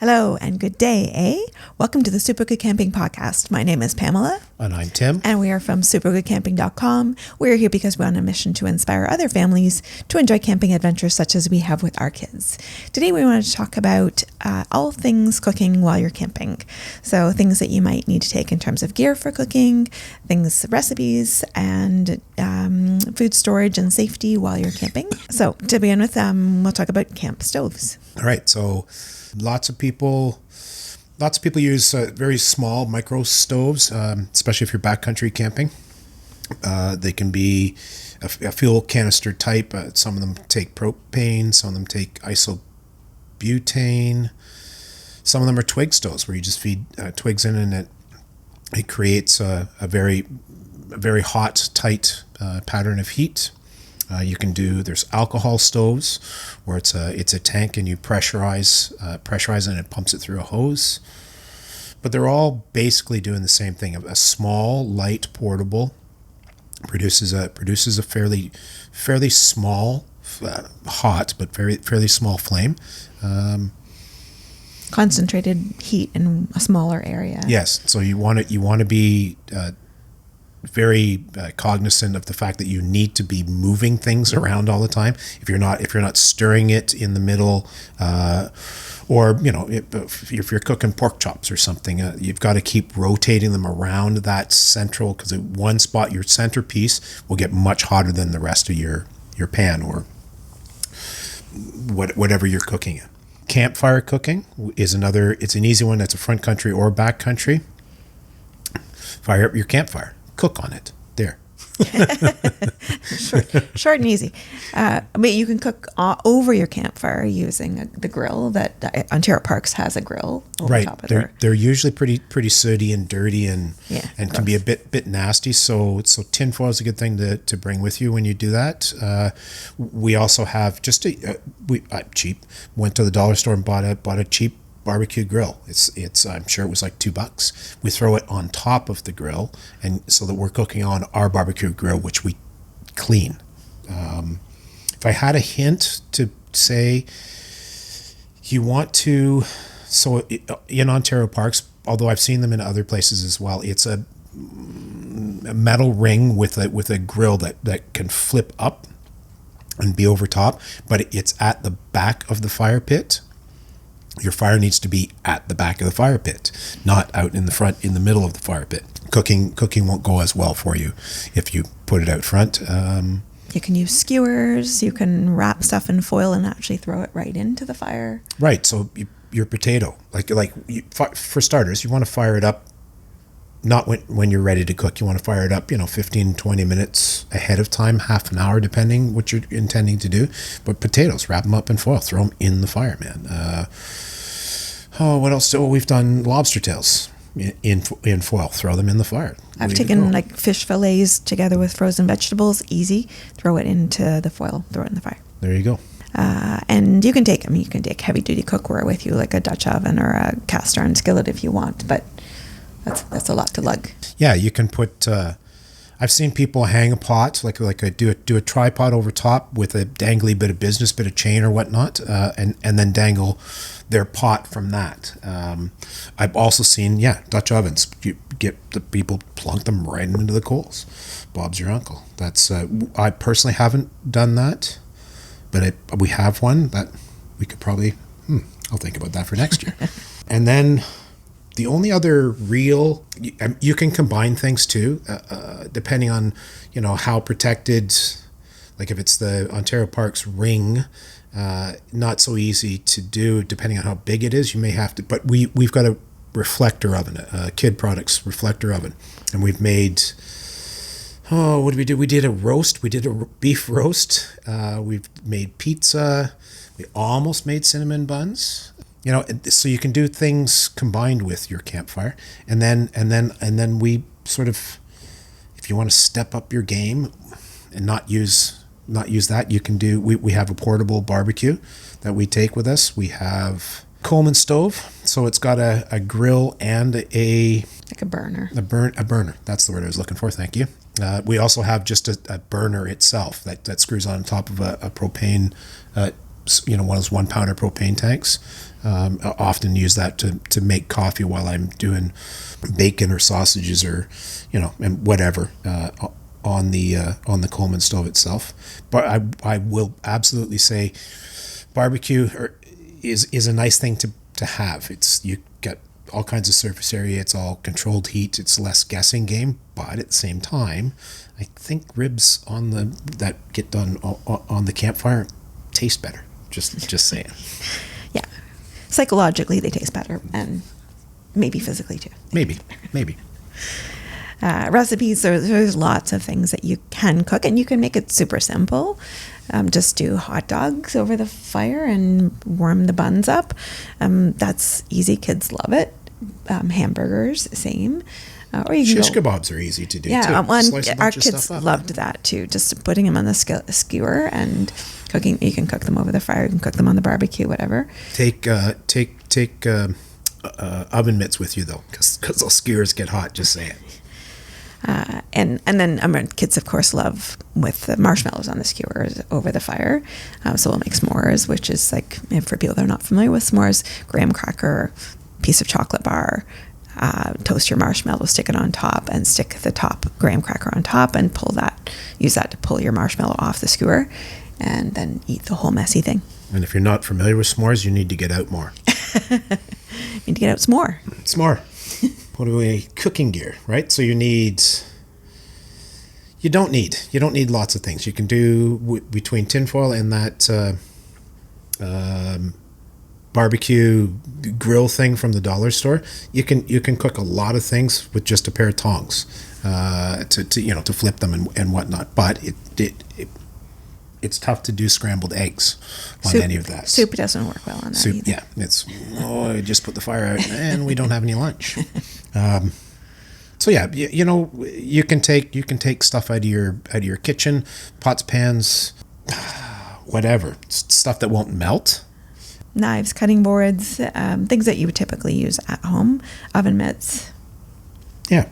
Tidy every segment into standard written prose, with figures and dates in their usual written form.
Hello and good day, Welcome to the Super Good Camping Podcast. My name is Pamela. And I'm Tim. And we are from supergoodcamping.com. We're here because we're on a mission to inspire other families to enjoy camping adventures such as we have with our kids. Today we want to talk about all things cooking while you're camping. So things that you might need to take in terms of gear for cooking, recipes, and food storage and safety while you're camping. So to begin with, we'll talk about camp stoves. All right, so lots of people use very small micro stoves, especially if you're backcountry camping. They can be a fuel canister type. Some of them take propane, some of them take isobutane. Some of them are twig stoves where you just feed twigs in and it creates a very hot, tight pattern of heat. There's alcohol stoves where it's a tank and you pressurize and it pumps it through a hose. But they're all basically doing the same thing. A small, light, portable produces a fairly small, hot but fairly small flame. Concentrated heat in a smaller area. Yes, so you want to be very cognizant of the fact that you need to be moving things around all the time. If you're not stirring it in the middle, or if you're cooking pork chops or something, you've got to keep rotating them around that central, because at one spot your centerpiece will get much hotter than the rest of your pan or whatever you're cooking in. Campfire cooking is another. It's an easy one. That's a front country or back country. Fire up your campfire. Cook on it. There. Short and easy. But you can cook over your campfire using the grill that Ontario Parks has a grill over right. top of They're usually pretty sooty and dirty and gross. Can be a bit nasty. So tin foil is a good thing to bring with you when you do that. We also have cheap. Went to the dollar store and bought a cheap barbecue grill. It's I'm sure it was like $2. We throw it on top of the grill, and so that we're cooking on our barbecue grill, which we clean. If I had a hint to say, you want to, so in Ontario Parks, although I've seen them in other places as well, it's a metal ring with a grill that can flip up and be over top, but it's at the back of the fire pit. Your fire needs to be at the back of the fire pit, not out in the front, in the middle of the fire pit. Cooking won't go as well for you if you put it out front. You can use skewers. You can wrap stuff in foil and actually throw it right into the fire. Right. So your potato, for starters, you want to fire it up not when you're ready to cook. You want to fire it up, 15, 20 minutes ahead of time, half an hour, depending what you're intending to do. But potatoes, wrap them up in foil, throw them in the fire, man. What else? We've done lobster tails in foil, throw them in the fire. I've taken fish fillets together with frozen vegetables, easy, throw it into the foil, throw it in the fire. There you go. And you can take heavy duty cookware with you, like a Dutch oven or a cast iron skillet if you want, but that's a lot to lug. Yeah, you can put. I've seen people hang a pot, do a tripod over top with a dangly bit of chain or whatnot, and then dangle their pot from that. I've also seen Dutch ovens. You get the people plunk them right into the coals. Bob's your uncle. That's I personally haven't done that, but we have one that we could probably. I'll think about that for next year, and then. The only other real, you can combine things too, depending on, how protected, like if it's the Ontario Parks ring, not so easy to do depending on how big it is. You may have to, but we've got a reflector oven, a Kid Products reflector oven, and we've made, what did we do? We did a roast, we did a beef roast, we've made pizza, we almost made cinnamon buns. So you can do things combined with your campfire, and then we sort of, if you want to step up your game and not use that, you can do. We have a portable barbecue that we take with us. We have Coleman stove, so it's got a grill and a burner. A burner. That's the word I was looking for. Thank you. We also have just a burner itself that screws on top of a propane one of those 1 pounder propane tanks. I often use that to make coffee while I'm doing bacon or sausages or, and whatever, on the Coleman stove itself. But I will absolutely say barbecue is a nice thing to have. You get all kinds of surface area. It's all controlled heat. It's less guessing game. But at the same time, I think ribs that get done on the campfire taste better. Just saying. Yeah. Psychologically, they taste better, and maybe physically too. Maybe. Recipes, there's lots of things that you can cook, and you can make it super simple. Just do hot dogs over the fire and warm the buns up. That's easy. Kids love it. Hamburgers, same. Or you can shish kebabs are easy to do too. Our kids loved that too. Just putting them on the skewer and cooking. You can cook them over the fire. You can cook them on the barbecue, whatever. Take oven mitts with you though, because those skewers get hot. Just saying. And then kids, of course, love with the marshmallows on the skewers over the fire. So we'll make s'mores, which is like, for people that are not familiar with s'mores, graham cracker, piece of chocolate bar, toast your marshmallow, stick it on top, and stick the top graham cracker on top, and use that to pull your marshmallow off the skewer, and then eat the whole messy thing. And if you're not familiar with s'mores, you need to get out more. You need to get out s'more. S'more. What do we cooking gear, right? So you don't need lots of things. You can do between tinfoil and that barbecue grill thing from the dollar store. You can cook a lot of things with just a pair of tongs to flip them and whatnot. But it's tough to do scrambled eggs on any of that. Soup doesn't work well on that either. Yeah, I just put the fire out and we don't have any lunch. So yeah, you can take stuff out of your kitchen, pots, pans, whatever, stuff that won't melt. Knives, cutting boards, things that you would typically use at home, oven mitts. Yeah.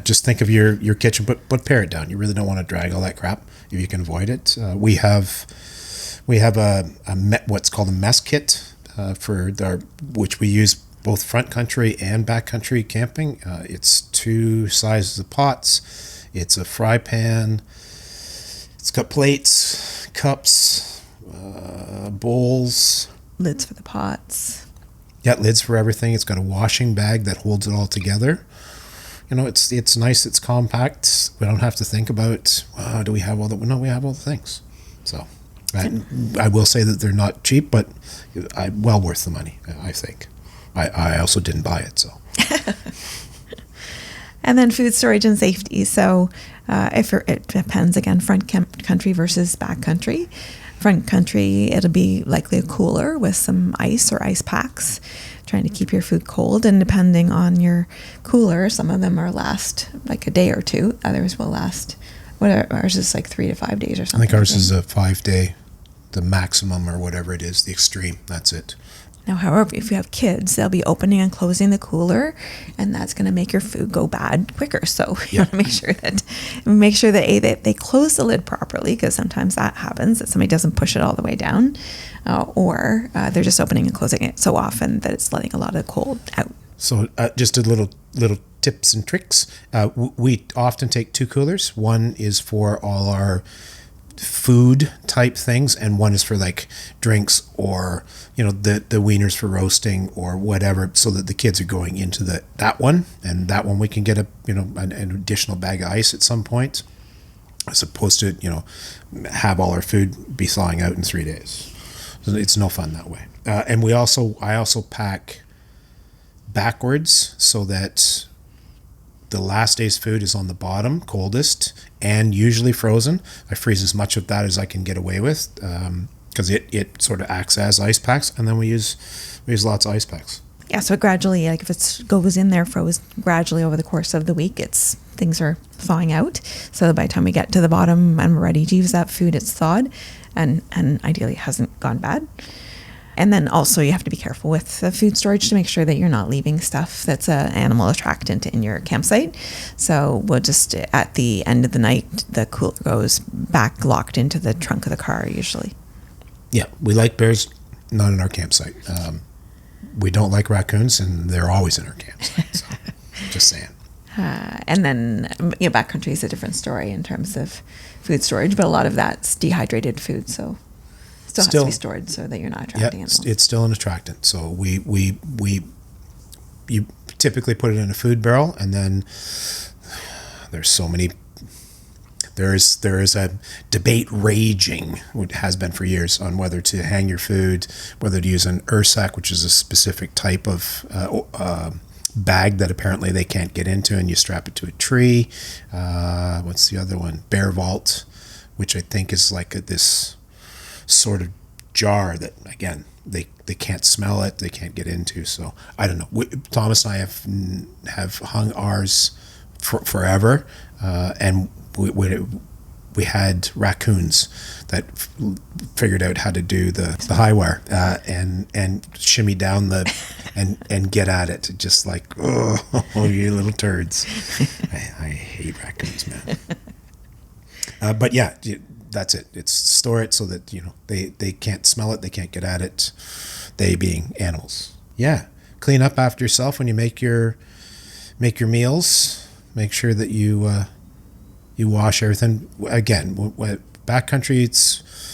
Just think of your kitchen, but pare it down. You really don't want to drag all that crap if you can avoid it. We have what's called a mess kit which we use both front country and back country camping. It's 2 sizes of pots. It's a fry pan. It's got plates, cups, bowls. Lids for the pots. Yeah, lids for everything. It's got a washing bag that holds it all together. It's nice. It's compact. We don't have to think about, do we have all the... No, we have all the things. So I will say that they're not cheap, but well worth the money, I think. I also didn't buy it, so. And then food storage and safety. So it depends, again, front country versus back country. Front country, it'll be likely a cooler with some ice or ice packs, trying to keep your food cold. And depending on your cooler, some of them last like a day or two. Others will last, ours is like 3 to 5 days or something. I think ours is a 5-day, the maximum or whatever it is, the extreme. That's it. Now, however, if you have kids, they'll be opening and closing the cooler, and that's going to make your food go bad quicker. So you want to make sure that they close the lid properly, because sometimes that happens, that somebody doesn't push it all the way down, or they're just opening and closing it so often that it's letting a lot of cold out. So just a little tips and tricks. We often take 2 coolers. One is for all our food type things, and one is for like drinks or the wieners for roasting or whatever, so that the kids are going into that one, and that one we can get an additional bag of ice at some point, as opposed to have all our food be thawing out in 3 days. So it's no fun that way. And I also pack backwards, so that the last day's food is on the bottom, coldest, and usually frozen. I freeze as much of that as I can get away with, because it sort of acts as ice packs, and then we use lots of ice packs. Yeah, so gradually, like if it goes in there frozen gradually over the course of the week, things are thawing out. So by the time we get to the bottom and we're ready to use that food, it's thawed, and ideally it hasn't gone bad. And then also you have to be careful with the food storage to make sure that you're not leaving stuff that's an animal attractant in your campsite. So we'll just, at the end of the night, the cooler goes back locked into the trunk of the car usually. Yeah, we like bears, not in our campsite. We don't like raccoons, and they're always in our campsite. So, just saying. And then, backcountry is a different story in terms of food storage, but a lot of that's dehydrated food, so still has to be stored so that you're not attracting animals. It's still an attractant. So you typically put it in a food barrel, and then there is a debate raging, what has been for years, on whether to hang your food, whether to use an ursack, which is a specific type of bag that apparently they can't get into, and you strap it to a tree. What's the other one? Bear vault, which I think is like this sort of jar that, again, they can't smell it, they can't get into. So I don't know. Thomas and I have hung ours forever, and we had raccoons that figured out how to do the high wire and shimmy down and get at it, just like, oh, you little turds. I hate raccoons, man. But yeah, that's it. It's store it so that they can't smell it, they can't get at it. They being animals. Yeah, clean up after yourself when you make your meals. Make sure that you wash everything. Again, backcountry,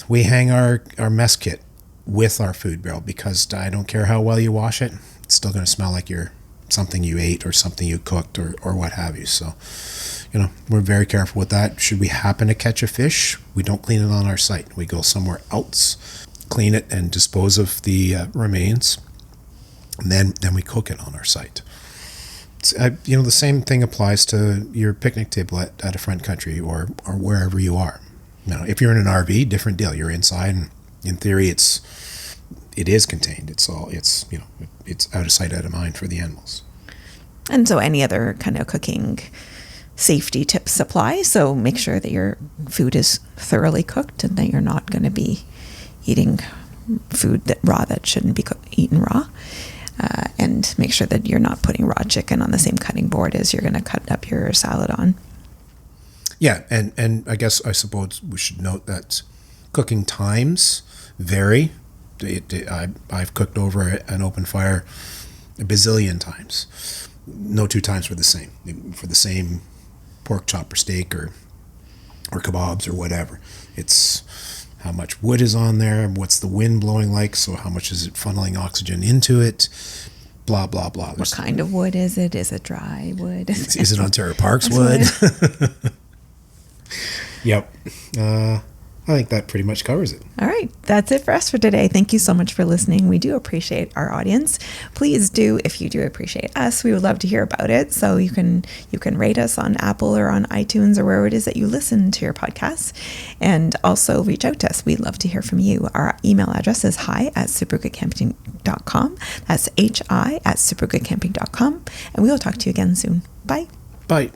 we hang our mess kit with our food barrel, because I don't care how well you wash it, it's still going to smell like something you ate or something you cooked or what have you. So, we're very careful with that. Should we happen to catch a fish, we don't clean it on our site. We go somewhere else, clean it, and dispose of the remains, and then we cook it on our site. The same thing applies to your picnic table at a front country or wherever you are. If you're in an RV, different deal. You're inside, and in theory, it is contained. It's out of sight, out of mind for the animals. And so, any other kind of cooking safety tips apply. So make sure that your food is thoroughly cooked, and that you're not going to be eating food that shouldn't be eaten raw. And make sure that you're not putting raw chicken on the same cutting board as you're going to cut up your salad on. Yeah, and I suppose we should note that cooking times vary. I've cooked over an open fire a bazillion times. No two times were the same. For the same pork chop or steak or kebabs or whatever. It's how much wood is on there, what's the wind blowing like, so how much is it funneling oxygen into it, blah, blah, blah. What kind of wood is it? Is it dry wood? Is it Ontario Parks wood? Yep. I think that pretty much covers it. All right. That's it for us for today. Thank you so much for listening. We do appreciate our audience. Please do, if you do appreciate us, we would love to hear about it. So you can rate us on Apple or on iTunes or wherever it is that you listen to your podcasts. And also reach out to us. We'd love to hear from you. Our email address is hi@supergoodcamping.com. That's hi@supergoodcamping.com. And we will talk to you again soon. Bye. Bye.